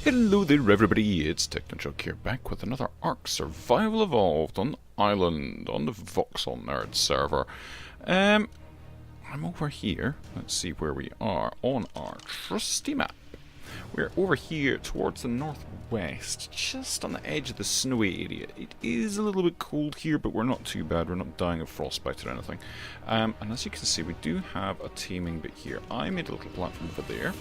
Hello there everybody, it's Technochuck here, back with another Ark Survival Evolved on the island, on the Voxel Nerd server. I'm over here, let's see where we are on our trusty map. We're over here towards the northwest, just on the edge of the snowy area. It is a little bit cold here, but we're not too bad, we're not dying of frostbite or anything. And as you can see, we do have a taming bit here. I made a little platform over there.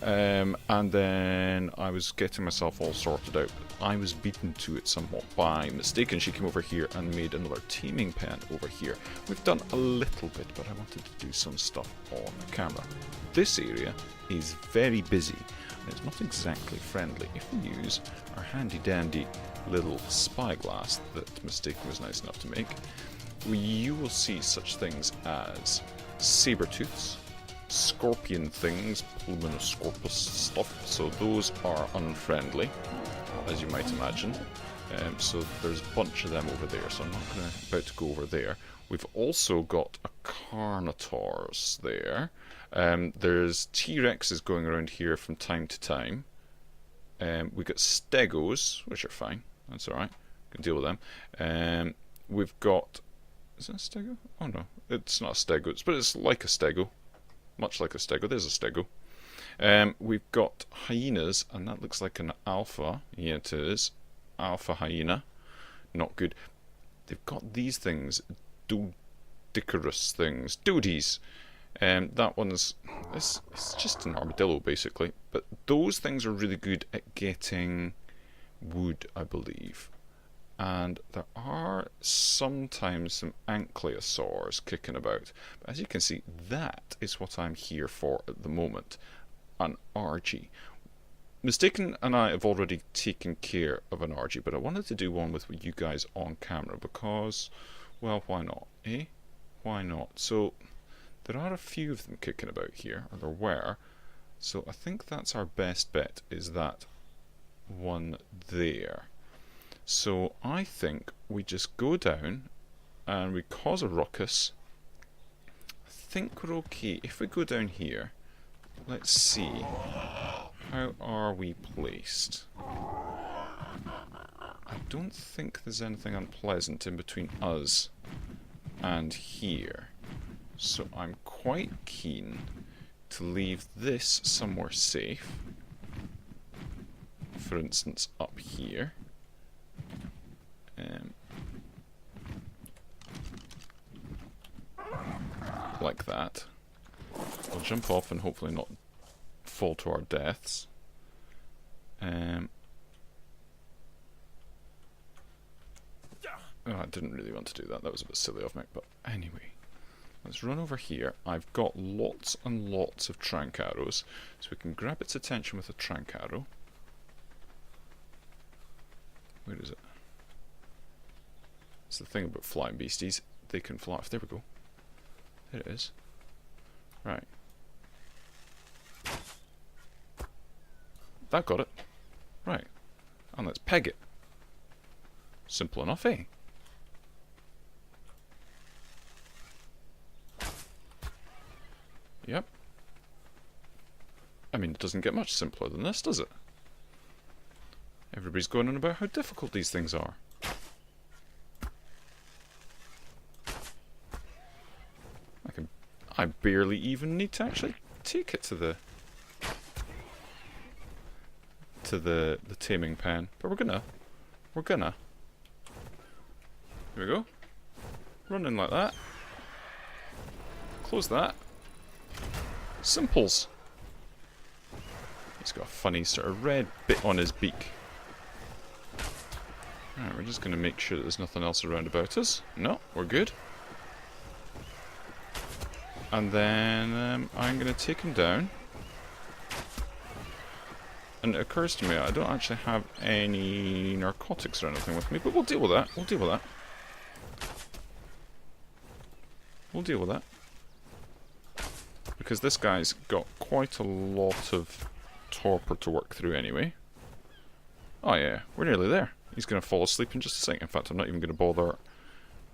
And then I was getting myself all sorted out. I was beaten to it somewhat by Mistakin. She came over here and made another taming pen over here. We've done a little bit, but I wanted to do some stuff on camera. This area is very busy, and it's not exactly friendly. If we use our handy dandy little spyglass that Mistakin was nice enough to make, you will see such things as saber-tooths, scorpion things, Pulmonoscorpus stuff, so those are unfriendly, as you might imagine. So there's a bunch of them over there, so I'm not about to go over there. We've also got a Carnotaurus there. There's T-Rexes going around here from time to time. We've got Stegos, which are fine, that's alright, can deal with them. We've got... is that a Stego? Oh no, it's not a Stego, but it's like a Stego. Much like a Stego. There's a Stego. We've got hyenas, and that looks like an alpha. Yeah, it is. Alpha hyena. Not good. They've got these things. Dodicarus things. Dodies. That one's... it's just an armadillo, basically. But those things are really good at getting wood, I believe. And there are sometimes some ankylosaurs kicking about. But as you can see, that is what I'm here for at the moment. An Argy. Mistakin and I have already taken care of an Argy, but I wanted to do one with you guys on camera because, well, why not, eh? Why not? So, there are a few of them kicking about here, or there were. So I think that's our best bet, is that one there. So I think we just go down and we cause a ruckus. I think we're okay. If we go down here, let's see. How are we placed? I don't think there's anything unpleasant in between us and here. So I'm quite keen to leave this somewhere safe. For instance, up here. Like that. We'll jump off and hopefully not fall to our deaths. Oh, I didn't really want to do that. That was a bit silly of me. But anyway, let's run over here. I've got lots and lots of trank arrows, so we can grab its attention with a trank arrow. Where is it? It's the thing about flying beasties. They can fly off. There we go. There it is. Right. That got it. Right. And let's peg it. Simple enough, eh? Yep. I mean, it doesn't get much simpler than this, does it? Everybody's going on about how difficult these things are. I barely even need to actually take it to the taming pen, but we're gonna. Here we go. Run in like that. Close that. Simples. He's got a funny sort of red bit on his beak. Alright, we're just gonna make sure that there's nothing else around about us. No, we're good. And then I'm going to take him down. And it occurs to me I don't actually have any narcotics or anything with me, but we'll deal with that. We'll deal with that. We'll deal with that. Because this guy's got quite a lot of torpor to work through anyway. Oh yeah, we're nearly there. He's going to fall asleep in just a second. In fact, I'm not even going to bother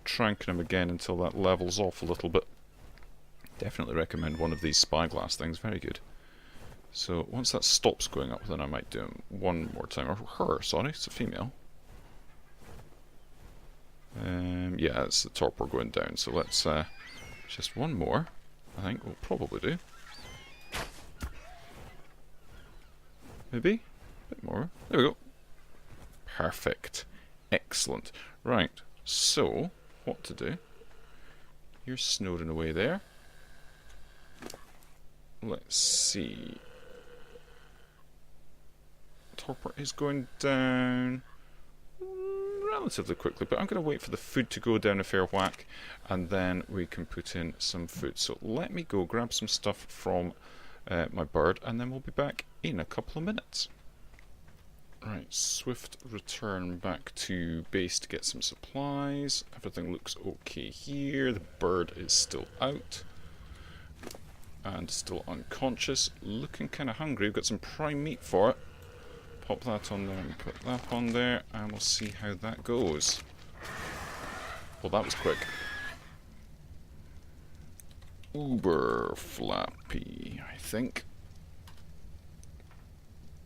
tranking him again until that levels off a little bit. Definitely recommend one of these spyglass things, very good. So once that stops going up, then I might do him one more time. Or her, sorry, it's a female. Yeah, it's the torpor going down. So let's just one more. I think we'll probably do. Maybe a bit more. There we go. Perfect. Excellent. Right. So what to do? You're snoring away there. Let's see. Torpor is going down relatively quickly, but I'm going to wait for the food to go down a fair whack, and then we can put in some food. So let me go grab some stuff from my bird, and then we'll be back in a couple of minutes. Right, swift return back to base to get some supplies. Everything looks okay here. The bird is still out and still unconscious, looking kind of hungry. We've got some prime meat for it. Pop that on there and put that on there, and we'll see how that goes. Well, that was quick. Uber flappy, I think.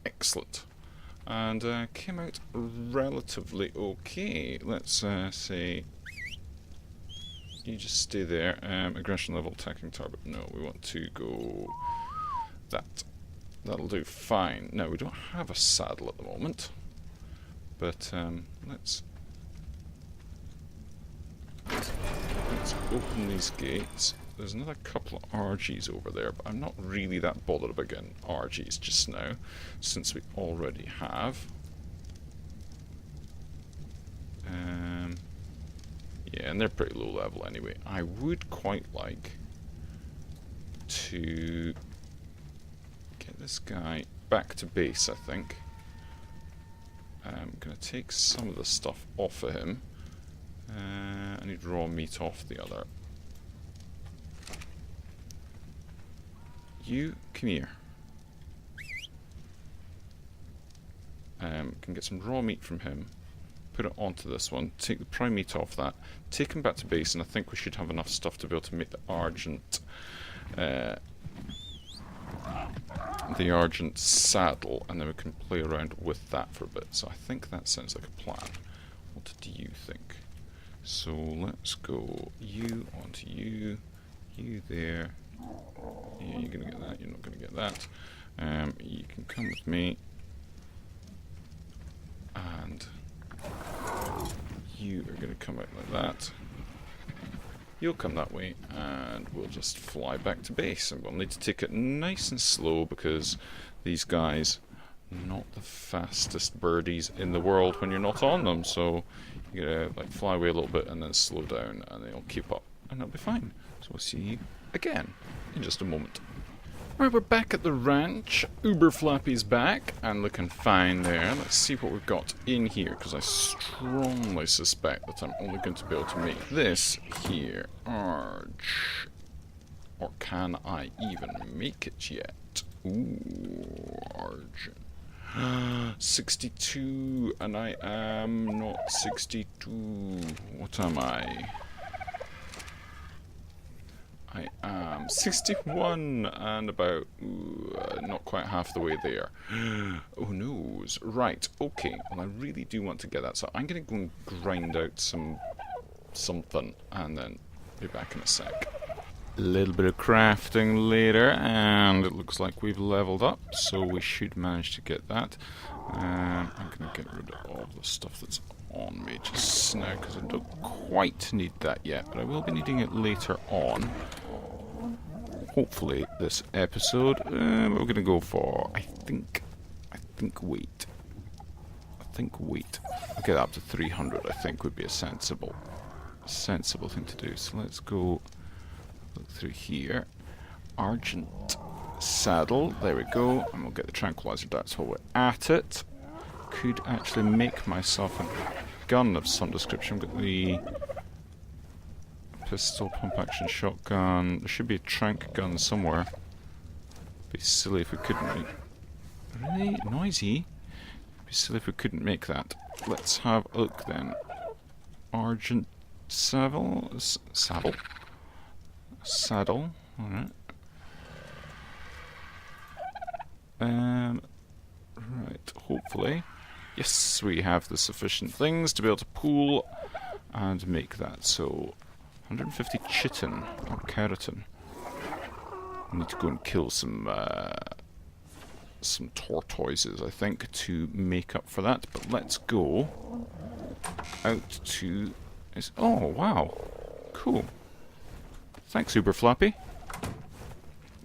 Excellent. And came out relatively okay. Let's say you just stay there. Aggression level, attacking target. No, we want to go that. That'll do fine. Now, we don't have a saddle at the moment, but let's open these gates. There's another couple of RGs over there, but I'm not really that bothered about getting RGs just now, since we already have. Yeah, and they're pretty low level anyway. I would quite like to get this guy back to base, I think. I'm going to take some of the stuff off of him. I need raw meat off the other. You, come here. Can get some raw meat from him. Put it onto this one. Take the prime meat off that. Take him back to base, and I think we should have enough stuff to be able to make the Argent saddle, and then we can play around with that for a bit. So I think that sounds like a plan. What do you think? So let's go you onto you, you there. Yeah, you're gonna get that. You're not gonna get that. You can come with me, and you are gonna come out like that. You'll come that way, and we'll just fly back to base. And we'll need to take it nice and slow because these guys are not the fastest birdies in the world when you're not on them. So you gotta like fly away a little bit and then slow down, and they'll keep up, and it'll be fine. So we'll see you again in just a moment. Right, we're back at the ranch. Uber Flappy's back and looking fine there. Let's see what we've got in here, because I strongly suspect that I'm only going to be able to make this here. Arch. Or can I even make it yet? Ooh, Arch. 62, and I am not 62. What am I? I am 61 and about not quite half the way there. Oh noes. Right, okay. Well, I really do want to get that, so I'm going to go and grind out something and then be back in a sec. A little bit of crafting later, and it looks like we've leveled up, so we should manage to get that. I'm going to get rid of all the stuff that's on me just now, because I don't quite need that yet, but I will be needing it later on. Hopefully this episode. We're going to go for, I think weight. I'll get up to 300, I think would be a sensible thing to do. So let's go look through here. Argent saddle, there we go, and we'll get the tranquilizer darts while we're at it. Could actually make myself a gun of some description. Got the pistol, pump action shotgun. There should be a trank gun somewhere. Be silly if we couldn't make. Really noisy. Be silly if we couldn't make that. Let's have a look then. Argent saddle. Saddle. Alright. Right, hopefully. Yes, we have the sufficient things to be able to pool and make that. So, 150 chitin, or keratin. I need to go and kill some tortoises, I think, to make up for that. But let's go out to... Oh, wow. Cool. Thanks, Uber Flappy.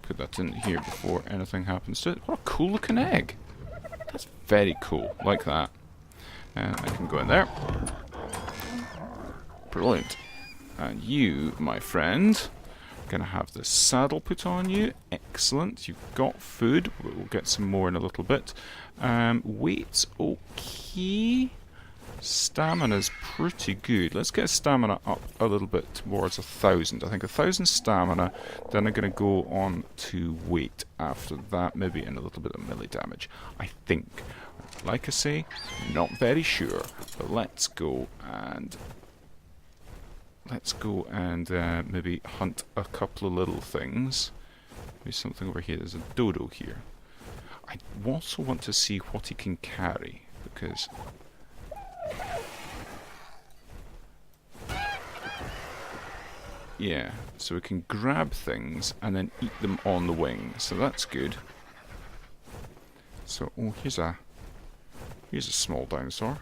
Put that in here before anything happens to it. What a cool looking egg. That's very cool. Like that. And I can go in there. Brilliant. And you, my friend, are going to have this saddle put on you. Excellent. You've got food. We'll get some more in a little bit. Weight's okay. Stamina's pretty good. Let's get stamina up a little bit towards 1,000. I think 1,000 stamina. Then I'm going to go on to weight after that. Maybe in a little bit of melee damage. I think. Like I say, not very sure. But let's go and maybe hunt a couple of little things. Maybe something over here. There's a dodo here. I also want to see what he can carry, because yeah, so we can grab things and then eat them on the wing. So that's good. So, oh, here's a small dinosaur.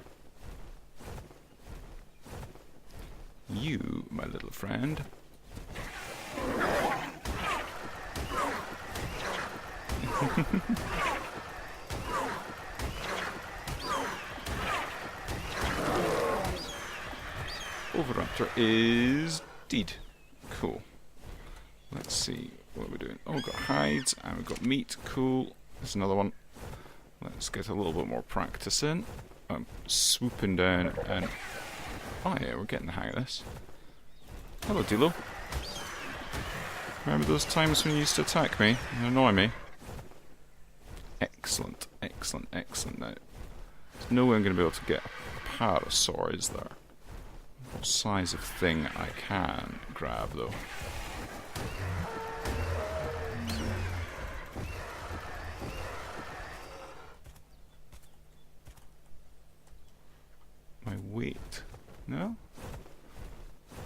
You, my little friend. Oviraptor is dead. Cool. Let's see what we're doing. Oh, we've got hides and we've got meat. Cool. There's another one. Let's get a little bit more practice in. I'm swooping down and... Oh yeah, we're getting the hang of this. Hello, Dilo. Remember those times when you used to attack me and annoy me? Excellent, excellent, excellent. Now, there's no way I'm going to be able to get a parasaur, is there? What size of thing I can grab, though? My weight. No?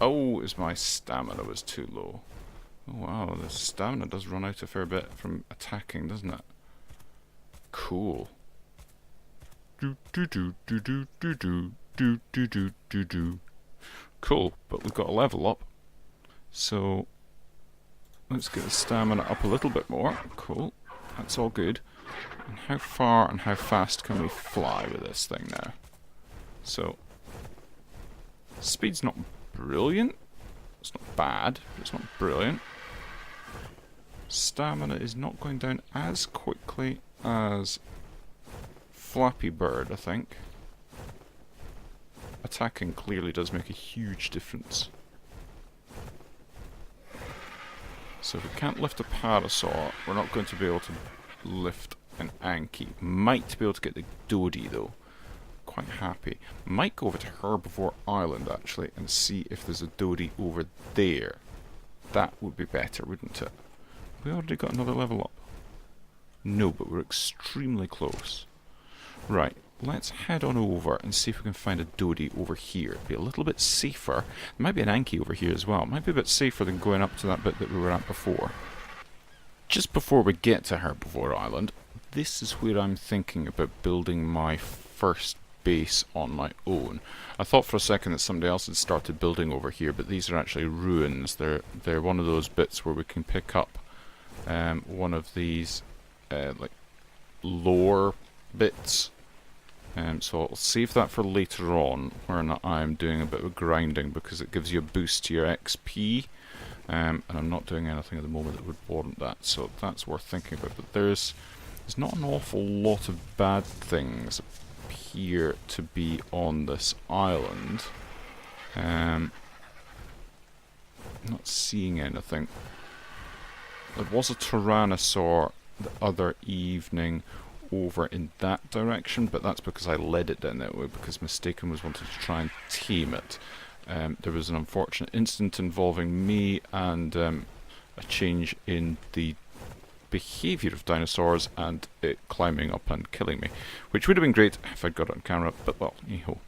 Oh, is my stamina was too low. Oh wow, the stamina does run out a fair bit from attacking, doesn't it? Cool. Do do do do do do do do do do do do. Cool, but we've got a level up. So let's get the stamina up a little bit more. Cool. That's all good. And how far and how fast can we fly with this thing now? So speed's not brilliant. It's not bad, but it's not brilliant. Stamina is not going down as quickly as Flappy Bird, I think. Attacking clearly does make a huge difference. So if we can't lift a parasaur, we're not going to be able to lift an Anky. Might be able to get the Dodie though. Quite happy. Might go over to Herbivore Island actually and see if there's a Dodie over there. That would be better, wouldn't it? We already got another level up. No, but we're extremely close. Right, let's head on over and see if we can find a Dodie over here. It'd be a little bit safer. There might be an Anky over here as well. It might be a bit safer than going up to that bit that we were at before. Just before we get to Herbivore Island, this is where I'm thinking about building my first base on my own. I thought for a second that somebody else had started building over here, but these are actually ruins. They're one of those bits where we can pick up one of these like lore bits. So I'll save that for later on, where I'm doing a bit of grinding because it gives you a boost to your XP. And I'm not doing anything at the moment that would warrant that, so that's worth thinking about. But there's not an awful lot of bad things appear to be on this island. Not seeing anything. There was a Tyrannosaur the other evening over in that direction, but that's because I led it down that way, because Mistakin was wanting to try and tame it. There was an unfortunate incident involving me and a change in the behaviour of dinosaurs and it climbing up and killing me, which would have been great if I'd got it on camera, but well, hey-ho.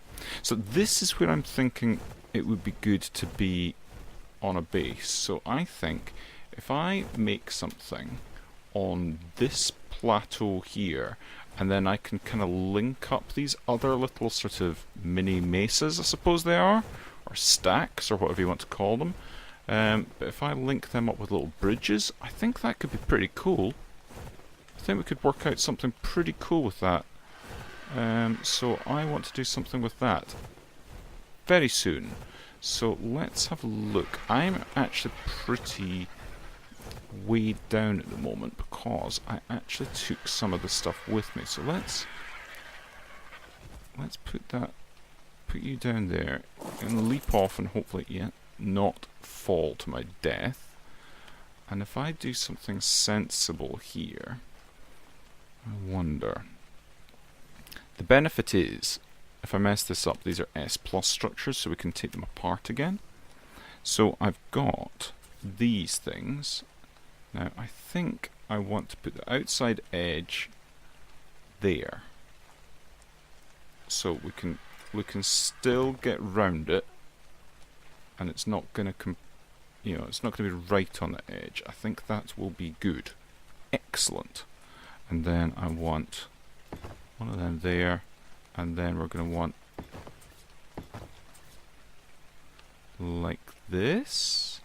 So this is where I'm thinking it would be good to be on a base. So I think if I make something on this plateau here, and then I can kind of link up these other little sort of mini mesas, I suppose they are, or stacks, or whatever you want to call them. But if I link them up with little bridges, I think that could be pretty cool. I think we could work out something pretty cool with that. So I want to do something with that very soon. So let's have a look. I'm actually pretty weighed down at the moment because I actually took some of the stuff with me. So let's put you down there and leap off and hopefully not fall to my death. And if I do something sensible here, I wonder. The benefit is, if I mess this up, these are S+ structures, so we can take them apart again. So I've got these things. Now I think I want to put the outside edge there, so we can still get round it, and it's not going to it's not going to be right on the edge. I think that will be good. Excellent. And then I want one of them there, and then we're going to want like this,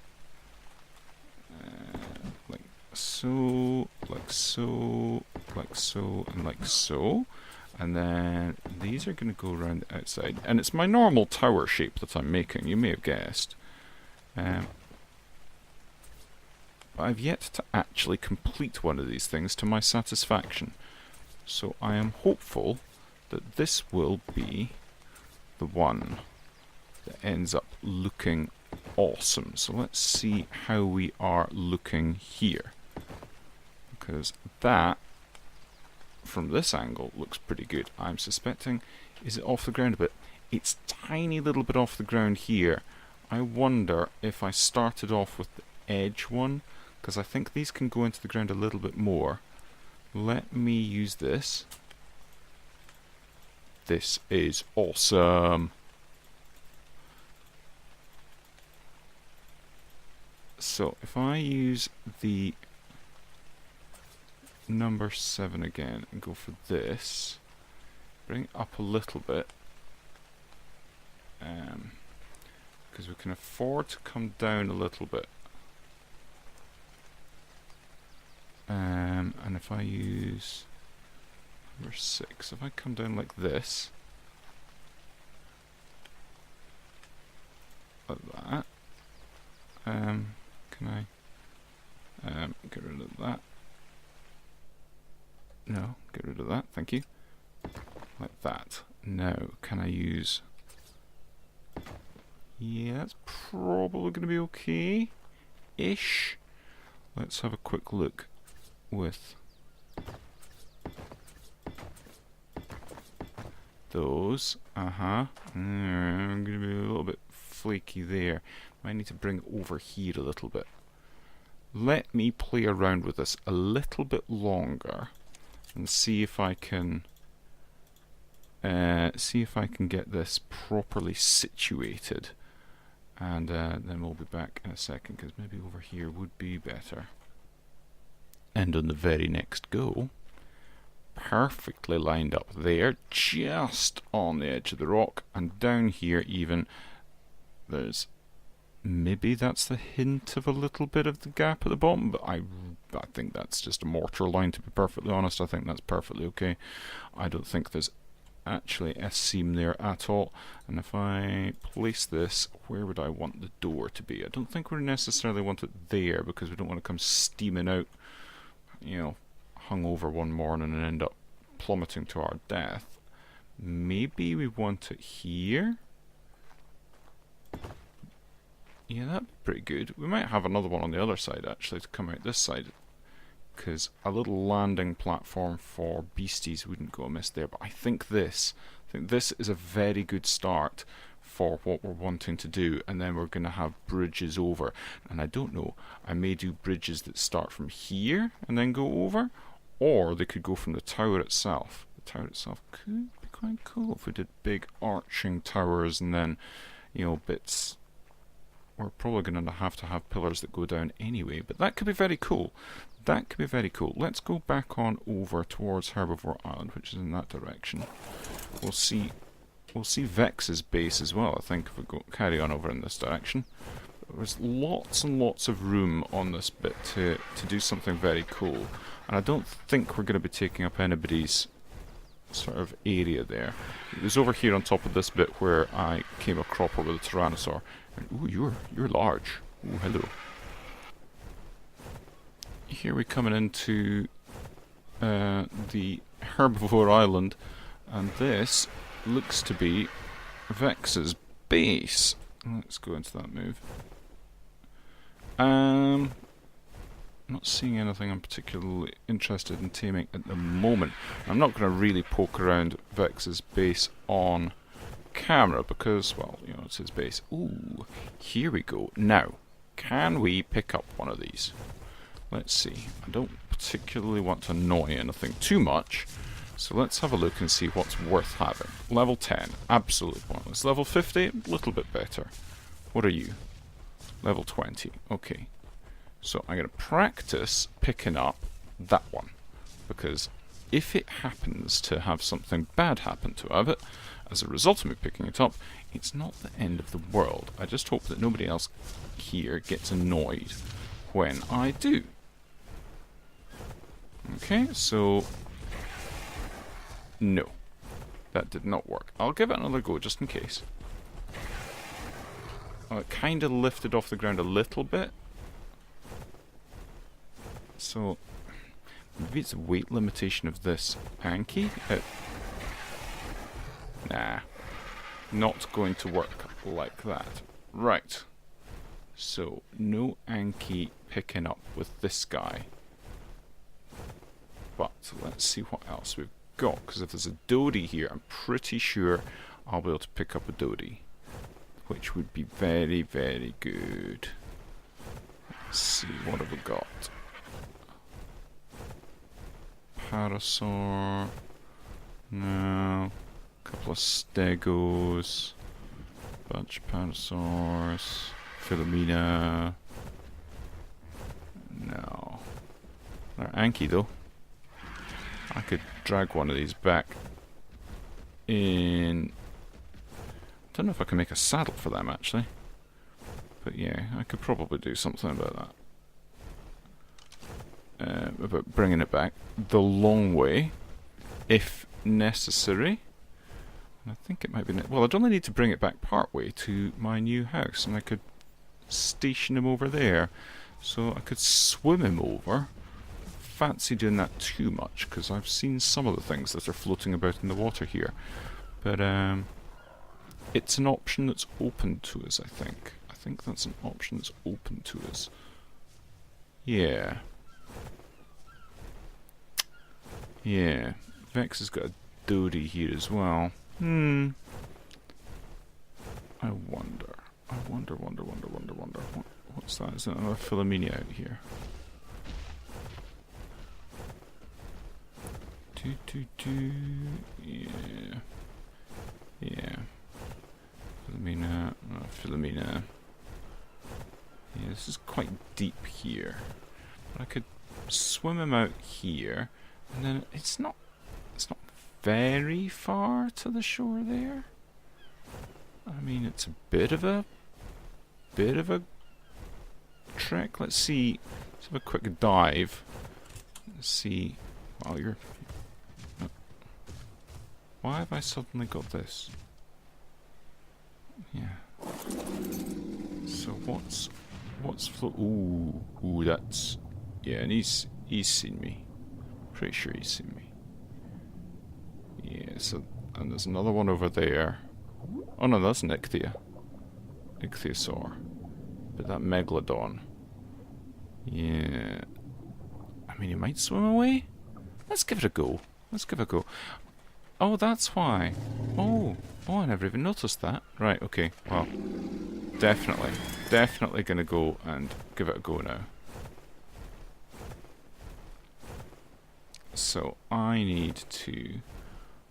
like so, like so, like so, and like so. And then these are going to go around the outside. And it's my normal tower shape that I'm making, you may have guessed. But I've yet to actually complete one of these things to my satisfaction. So I am hopeful that this will be the one that ends up looking awesome. So let's see how we are looking here. Because that, from this angle, looks pretty good. I'm suspecting, is it off the ground a bit? It's tiny little bit off the ground here. I wonder if I started off with the edge one, because I think these can go into the ground a little bit more. Let me use this. This is awesome. So if I use the number 7 again and go for this, bring it up a little bit, because we can afford to come down a little bit. And if I use number 6, if I come down like this, like that, can I get rid of that? No, get rid of that, thank you. Like that. Now, can I use... Yeah, that's probably going to be okay-ish. Let's have a quick look with those. I'm going to be a little bit flaky there. Might need to bring it over here a little bit. Let me play around with this a little bit longer and see if I can get this properly situated. And then we'll be back in a second, because maybe over here would be better. And on the very next go, perfectly lined up there, just on the edge of the rock, and down here even, there's, maybe that's the hint of a little bit of the gap at the bottom, but I think that's just a mortar line, to be perfectly honest. I think that's perfectly okay. I don't think there's actually a seam there at all. And if I place this, where would I want the door to be? I don't think we necessarily want it there, because we don't want to come steaming out, hung over one morning and end up plummeting to our death. Maybe we want it here. Yeah, that'd be pretty good. We might have another one on the other side actually to come out this side, because a little landing platform for beasties wouldn't go amiss there. But I think this is a very good start for what we're wanting to do, and then we're going to have bridges over. And I don't know, I may do bridges that start from here and then go over, or they could go from the tower itself. The tower itself could be quite cool if we did big arching towers and then, you know, bits. We're probably going to have pillars that go down anyway, but that could be very cool. That could be very cool. Let's go back on over towards Herbivore Island, which is in that direction. We'll see Vex's base as well, I think, if we carry on over in this direction. There's lots and lots of room on this bit to do something very cool. And I don't think we're going to be taking up anybody's sort of area there. It was over here on top of this bit where I came a cropper with a Tyrannosaur. And, ooh, you're large. Ooh, hello. Here we're coming into the Herbivore Island, and this looks to be Vex's base. Let's go into that move. Not seeing anything I'm particularly interested in taming at the moment. I'm not going to really poke around Vex's base on camera because, well, you know, it's his base. Ooh, here we go. Now, can we pick up one of these? Let's see. I don't particularly want to annoy anything too much, so let's have a look and see what's worth having. Level 10, absolutely pointless. Level 50, a little bit better. What are you? Level 20, okay. So I'm going to practice picking up that one, because if it happens to have something bad happen to have it, as a result of me picking it up, it's not the end of the world. I just hope that nobody else here gets annoyed when I do. Okay, so no, that did not work. I'll give it another go just in case. Oh, it kind of lifted off the ground a little bit. So maybe it's a weight limitation of this Anky. Nah, not going to work like that. Right. So no Anky picking up with this guy. But let's see what else we've got, because if there's a Dodie here, I'm pretty sure I'll be able to pick up a Dodie, which would be very, very good. Let's see, what have we got? Parasaur. No. A couple of Stegos. Bunch of Parasaurs. Philomena. No. They're Anky though. I could drag one of these back in. I don't know if I can make a saddle for them actually, but yeah, I could probably do something about that. About bringing it back the long way, if necessary. And I think it might be. Well, I'd only need to bring it back part way to my new house, and I could station him over there, so I could swim him over. Fancy doing that too much because I've seen some of the things that are floating about in the water here, but it's an option that's open to us. I think that's an option that's open to us. Yeah, Vex has got a Dodie here as well. I wonder. What's that? Is that another Philomena out here? Yeah. Philomena. Yeah, this is quite deep here. But I could swim him out here, and then it's not very far to the shore there. I mean, it's a bit of a trek. Let's see. Let's have a quick dive. Let's see. Wow, you're. Why have I suddenly got this? Yeah. So what's ooh, that's, yeah, and he's seen me. Pretty sure he's seen me. Yeah. So, and there's another one over there. Oh no, that's an Ichthyosaur. But that Megalodon. Yeah. I mean, he might swim away. Let's give it a go. Oh, that's why. Oh, I never even noticed that. Right, okay, well, definitely gonna go and give it a go now. So, I need to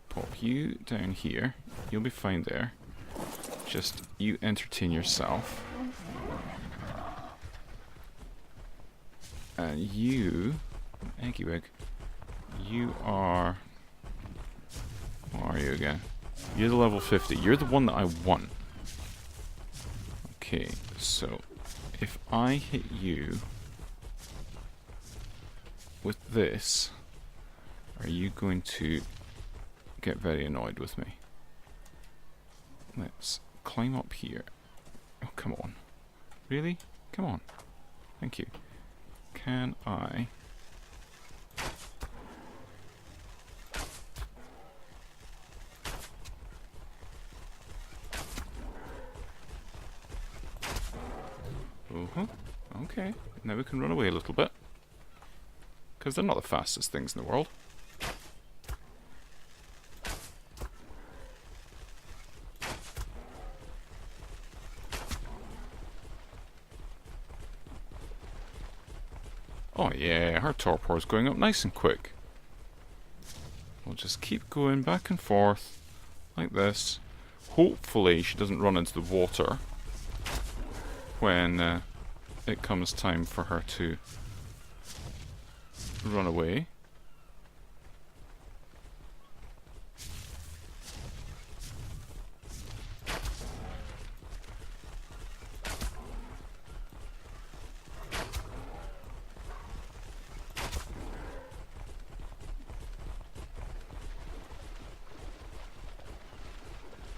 pop you down here. You'll be fine there. Just, you entertain yourself. And you, Anky Wig, you are... What are you again? You're the level 50. You're the one that I want. Okay, so if I hit you with this, are you going to get very annoyed with me? Let's climb up here. Oh, come on. Really? Come on. Thank you. Can I... Okay, now we can run away a little bit. Because they're not the fastest things in the world. Oh yeah, her torpor's going up nice and quick. We'll just keep going back and forth like this. Hopefully she doesn't run into the water when it comes time for her to run away.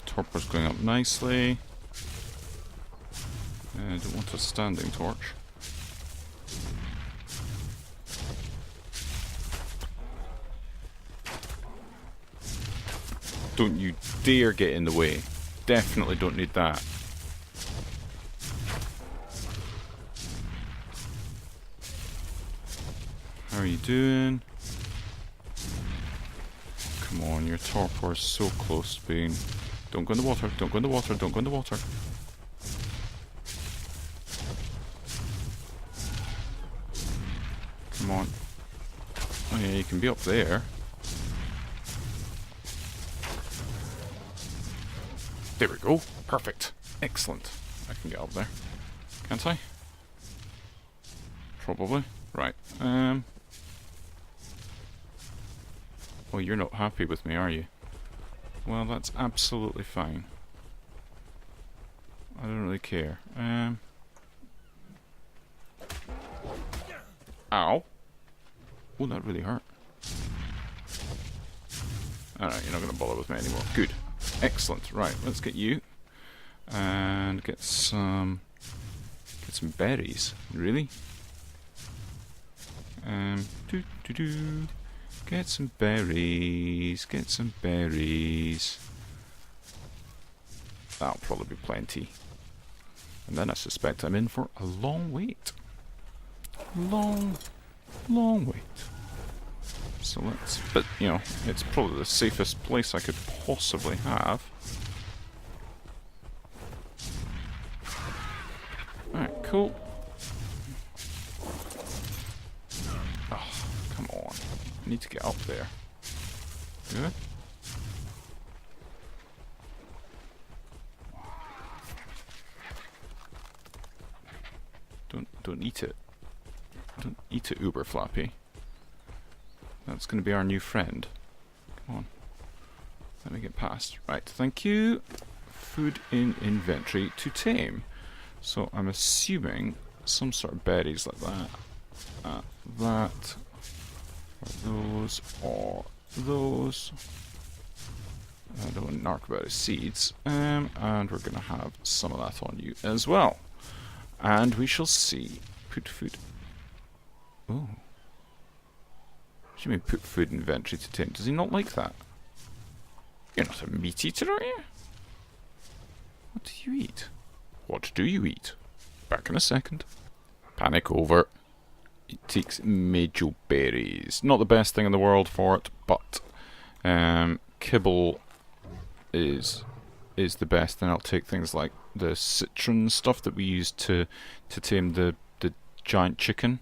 Torpor's going up nicely. I don't want a standing torch. Don't you dare get in the way. Definitely don't need that. How are you doing? Come on, your torpor's so close to being... Don't go in the water, don't go in the water, don't go in the water. Come on. Oh yeah, you can be up there. There we go. Perfect. Excellent. I can get up there. Can't I? Probably. Right. Oh, you're not happy with me, are you? Well, that's absolutely fine. I don't really care. Ow. Oh, that really hurt. Alright, you're not going to bother with me anymore. Good. Excellent. Right, let's get you. And get some berries. Really? Get some berries. Get some berries. That'll probably be plenty. And then I suspect I'm in for a long wait. Long wait. So let's... But, you know, it's probably the safest place I could possibly have. Alright, cool. Oh, come on. I need to get up there. Good. Don't eat it. Don't eat it, Uber Flappy. That's going to be our new friend. Come on. Let me get past. Right, thank you. Food in inventory to tame. So I'm assuming some sort of berries like that. That. Or those. I don't want narcoberry seeds. And we're going to have some of that on you as well. And we shall see. Put food. Oh. What do you mean put food in inventory to tame? Does he not like that? You're not a meat eater, are you? What do you eat? What do you eat? Back in a second. Panic over. It takes major berries. Not the best thing in the world for it, but can kibble is the best. Then I'll take things like the citron stuff that we use to tame the giant chicken.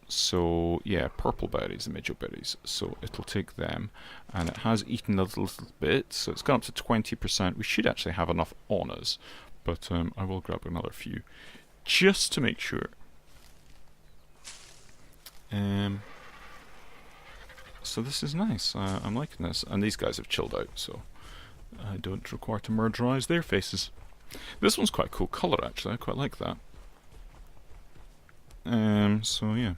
So yeah, purple berries, the midge berries. So it'll take them, and it has eaten a little bit, so it's gone up to 20%. We should actually have enough on us, but I will grab another few just to make sure. So this is nice. I'm liking this, and these guys have chilled out, so I don't require to murderize their faces. This one's quite a cool colour, actually. I quite like that. So yeah.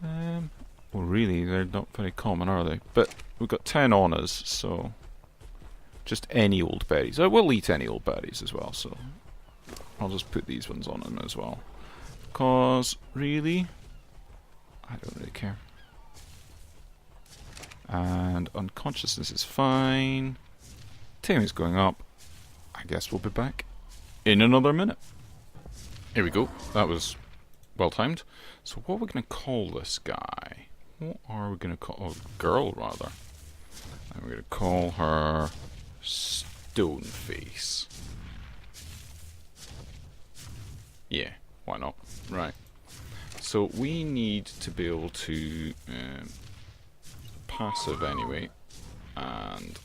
Well, really, they're not very common, are they? But we've got 10 on us, so just any old berries. I will eat any old berries as well, so I'll just put these ones on them as well. Because, really, I don't really care. And unconsciousness is fine. Taming's going up. I guess we'll be back in another minute. Here we go. That was well timed. So what are we going to call this guy? What are we going to call... Oh, girl, rather. And we're going to call her Stoneface. Yeah, why not? Right. So we need to be able to... passive anyway. And...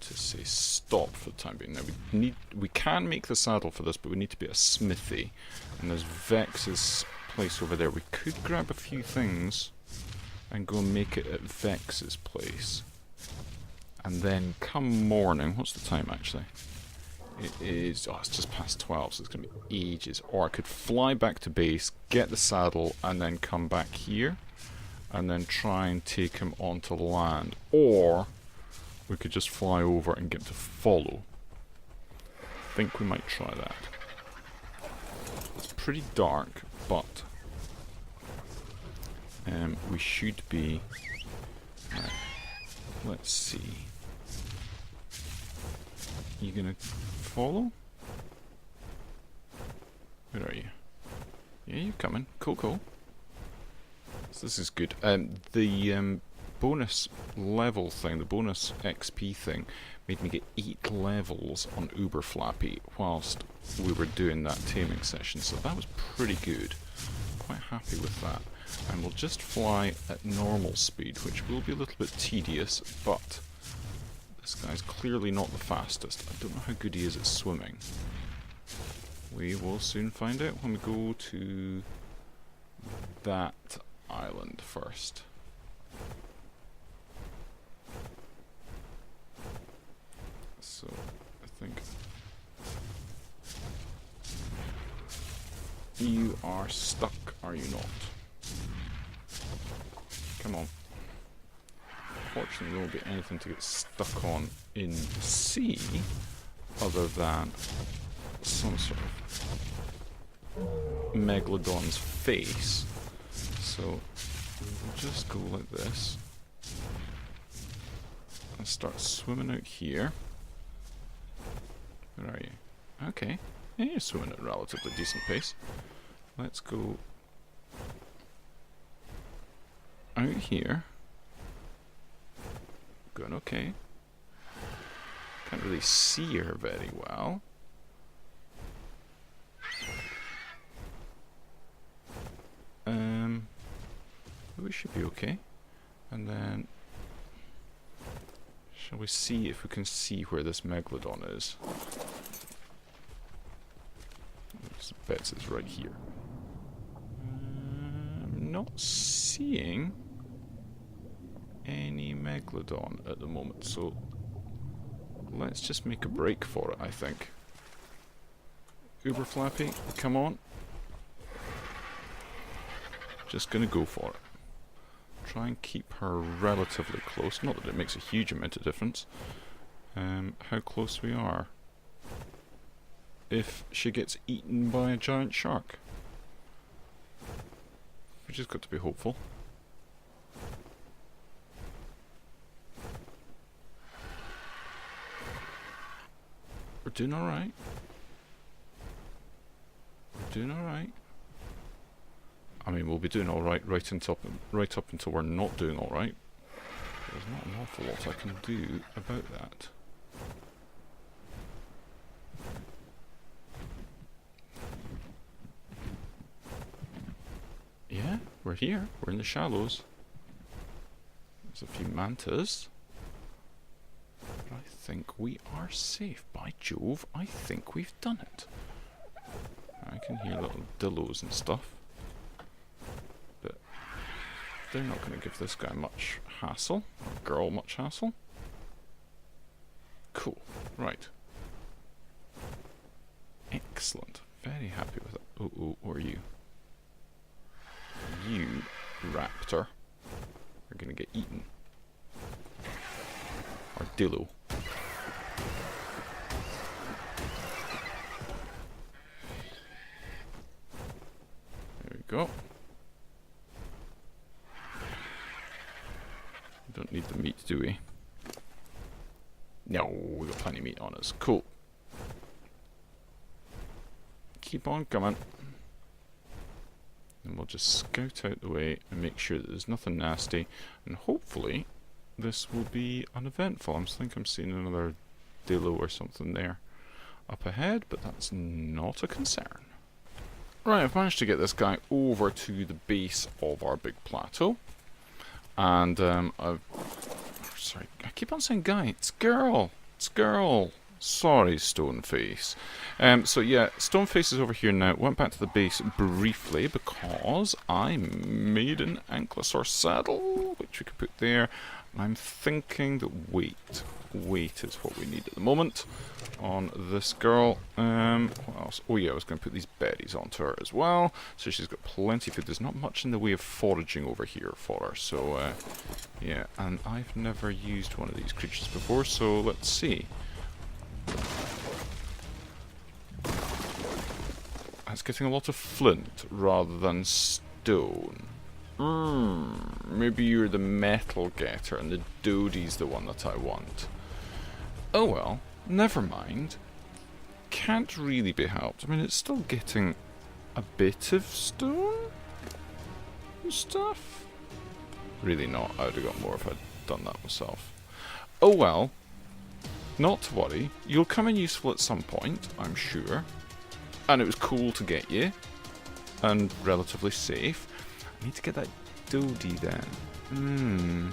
to say stop for the time being. Now we can make the saddle for this, but we need to be at a smithy, and there's Vex's place over there. We could grab a few things and go and make it at Vex's place, and then come morning, what's the time actually? It is, oh, it's just past 12, so it's going to be ages. Or I could fly back to base, get the saddle, and then come back here and then try and take him onto land, or we could just fly over and get him to follow. I think we might try that. It's pretty dark, but we should be... Right. Let's see. You gonna follow? Where are you? Yeah, you're coming. Cool, cool. So this is good. The bonus level thing, the bonus XP thing, made me get 8 levels on Uber Flappy whilst we were doing that taming session, so that was pretty good. Quite happy with that. And we'll just fly at normal speed, which will be a little bit tedious, but this guy's clearly not the fastest. I don't know how good he is at swimming. We will soon find out when we go to that island first. So, I think you are stuck, are you not? Come on. Fortunately, there won't be anything to get stuck on in the sea other than some sort of megalodon's face. So, we'll just go like this and start swimming out here. Where are you? Okay. Yeah, you're swimming at a relatively decent pace. Let's go out here. Going okay. Can't really see her very well. We should be okay. And then shall we see if we can see where this megalodon is? I bet it's right here. I'm not seeing any megalodon at the moment, so let's just make a break for it, I think. Uber Flappy, come on. Just gonna go for it. Try and keep her relatively close, not that it makes a huge amount of difference. How close we are. If she gets eaten by a giant shark. We just got to be hopeful. We're doing alright. We're doing alright. I mean, we'll be doing alright right up until we're not doing alright. There's not an awful lot I can do about that. Yeah, we're here. We're in the shallows. There's a few mantas. But I think we are safe. By Jove, I think we've done it. I can hear little dillos and stuff. But they're not going to give this guy much hassle. Or girl much hassle. Cool. Right. Excellent. Very happy with it. Oh, oh, who are you? You, raptor, are going to get eaten. Or dillo. There we go. We don't need the meat, do we? No, we got plenty of meat on us. Cool. Keep on coming. And we'll just scout out the way and make sure that there's nothing nasty. And hopefully this will be uneventful. I think I'm seeing another dillo or something there up ahead, but that's not a concern. Right, I've managed to get this guy over to the base of our big plateau. And sorry, I keep on saying guy. It's girl. It's girl. Sorry, Stoneface. So yeah, Stoneface is over here now. Went back to the base briefly because I made an Ankylosaur saddle, which we could put there. I'm thinking that weight is what we need at the moment on this girl. What else? Oh yeah, I was going to put these berries onto her as well. So she's got plenty of food. There's not much in the way of foraging over here for her. So yeah, and I've never used one of these creatures before, so let's see. It's getting a lot of flint rather than stone. Maybe you're the metal getter and the Dodie's the one that I want. Oh well, never mind. Can't really be helped. I mean, it's still getting a bit of stone and stuff. Really not. I would have got more if I'd done that myself. Oh well. Not to worry. You'll come in useful at some point, I'm sure. And it was cool to get you. And relatively safe. I need to get that Dodie then.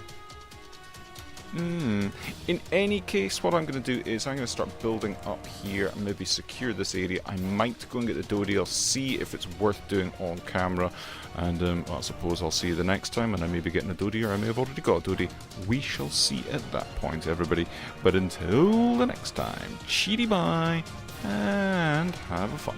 In any case, what I'm going to do is I'm going to start building up here and maybe secure this area. I might go and get the Dodie. I'll see if it's worth doing on camera. And well, I suppose I'll see you the next time and I may be getting a Dodie or I may have already got a Dodie. We shall see at that point, everybody. But until the next time, cheaty bye and have a fun.